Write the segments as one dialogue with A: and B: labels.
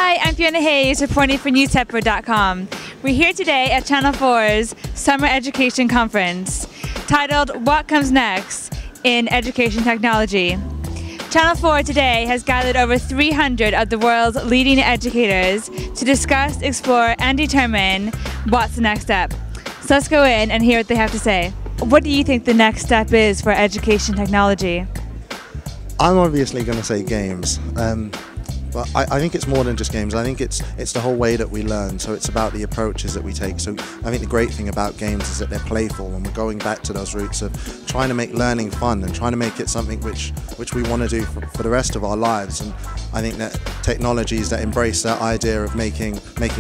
A: Hi, I'm Fiona Hayes, reporting for Newspepper.com. We're here today at Channel 4's Summer Education Conference, titled What Comes Next in Education Technology. Channel 4 today has gathered over 300 of the world's leading educators to discuss, explore, and determine what's the next step. So let's go in and hear what they have to say. What do you think the next step is for education technology?
B: I'm obviously going to say games. But I think it's more than just games. I think it's the whole way that we learn. So it's about the approaches that we take. So I think the great thing about games is that they're playful, and we're going back to those roots of trying to make learning fun and trying to make it something which we want to do for the rest of our lives. And I think that technologies that embrace that idea of making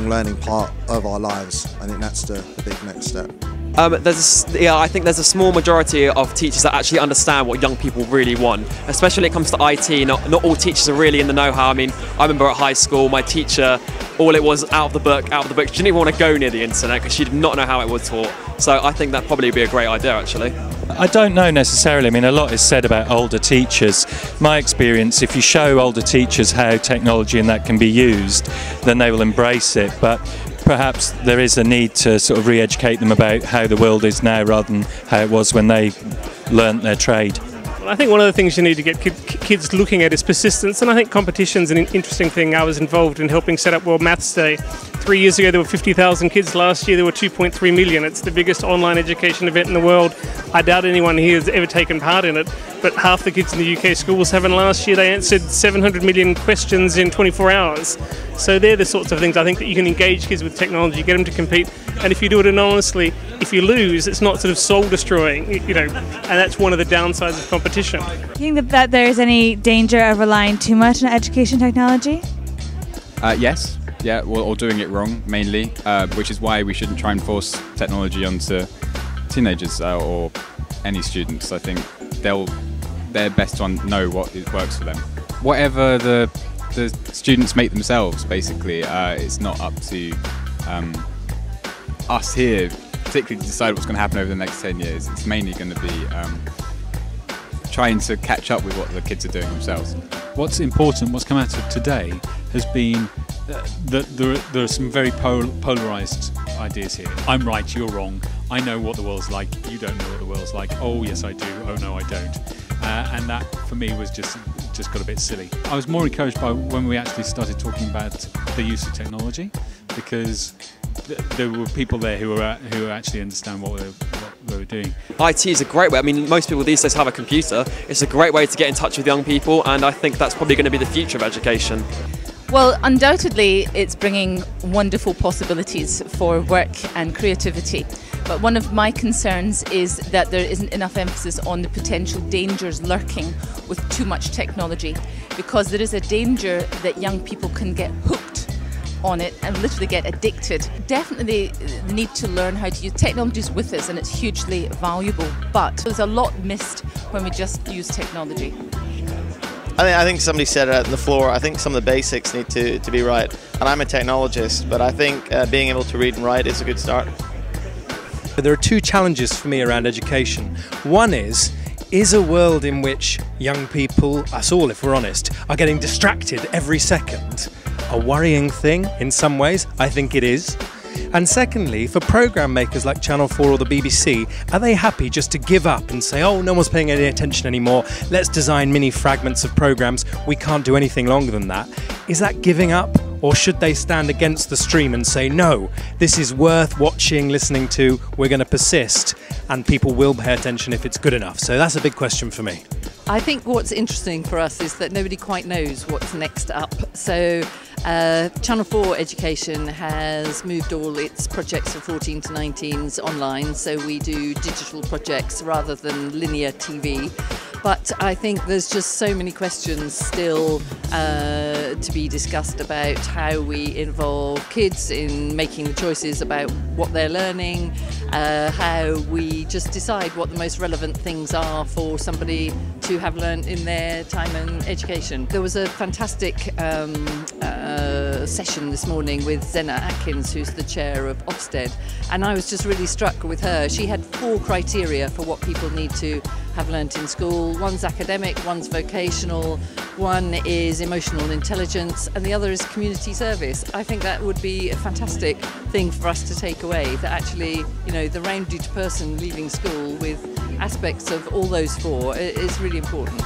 B: learning part of our lives, I think that's the big next step.
C: I think there's a small majority of teachers that actually understand what young people really want, especially when it comes to IT. Not all teachers are really in the know-how. I mean, I remember at high school, my teacher, all it was out of the book. She didn't even want to go near the internet because she did not know how it was taught. So I think that probably would be a great idea, actually.
D: I don't know necessarily. I mean, a lot is said about older teachers. My experience, if you show older teachers how technology and that can be used, then they will embrace it. But perhaps there is a need to sort of re-educate them about how the world is now rather than how it was when they learnt their trade.
E: I think one of the things you need to get kids looking at is persistence, and I think competition's an interesting thing. I was involved in helping set up World Maths Day. 3 years ago there were 50,000 kids. Last year there were 2.3 million. It's the biggest online education event in the world. I doubt anyone here has ever taken part in it, but half the kids in the UK schools have, and last year they answered 700 million questions in 24 hours. So they're the sorts of things I think that you can engage kids with technology, get them to compete, and if you do it anonymously, if you lose, it's not sort of soul-destroying, and that's one of the downsides of competition.
A: Do you think that there is any danger of relying too much on education technology?
F: Yes, yeah, or doing it wrong, mainly, which is why we shouldn't try and force technology onto teenagers or any students. I think they're best to know what works for them. Whatever the students make themselves, basically, it's not up to us here, particularly to decide what's going to happen over the next 10 years. It's mainly going to be trying to catch up with what the kids are doing themselves.
D: What's important, what's come out of today, has been that there are some very polarised ideas here. I'm right, you're wrong. I know what the world's like, you don't know what the world's like. Oh yes I do, oh no I don't. And that for me was just got a bit silly. I was more encouraged by when we actually started talking about the use of technology, because there were people there who actually understand what we were doing.
C: IT is a great way. I mean, most people these days have a computer. It's a great way to get in touch with young people, and I think that's probably going to be the future of education.
G: Well, undoubtedly it's bringing wonderful possibilities for work and creativity. But one of my concerns is that there isn't enough emphasis on the potential dangers lurking with too much technology, because there is a danger that young people can get hooked on it and literally get addicted. Definitely the need to learn how to use technologies with us, and it's hugely valuable, but there's a lot missed when we just use technology.
H: I think somebody said it on the floor. I think some of the basics need to be right, and I'm a technologist, but I think being able to read and write is a good start.
I: There are two challenges for me around education. One is a world in which young people, us all if we're honest, are getting distracted every second a worrying thing in some ways? I think it is. And secondly, for programme makers like Channel 4 or the BBC, are they happy just to give up and say, oh, no one's paying any attention anymore, let's design mini fragments of programmes, we can't do anything longer than that? Is that giving up? Or should they stand against the stream and say, no, this is worth watching, listening to, we're going to persist, and people will pay attention if it's good enough? So that's a big question for me.
J: I think what's interesting for us is that nobody quite knows what's next up. So Channel 4 Education has moved all its projects from 14 to 19s online, so we do digital projects rather than linear TV. But I think there's just so many questions still to be discussed about how we involve kids in making the choices about what they're learning, how we just decide what the most relevant things are for somebody to have learned in their time and education. There was a fantastic a session this morning with Zena Atkins, who's the chair of Ofsted, and I was just really struck with her. She had 4 criteria for what people need to have learnt in school. One's academic, one's vocational, one is emotional intelligence, and the other is community service. I think that would be a fantastic thing for us to take away, that actually, you know, the rounded person leaving school with aspects of all those 4 is really important.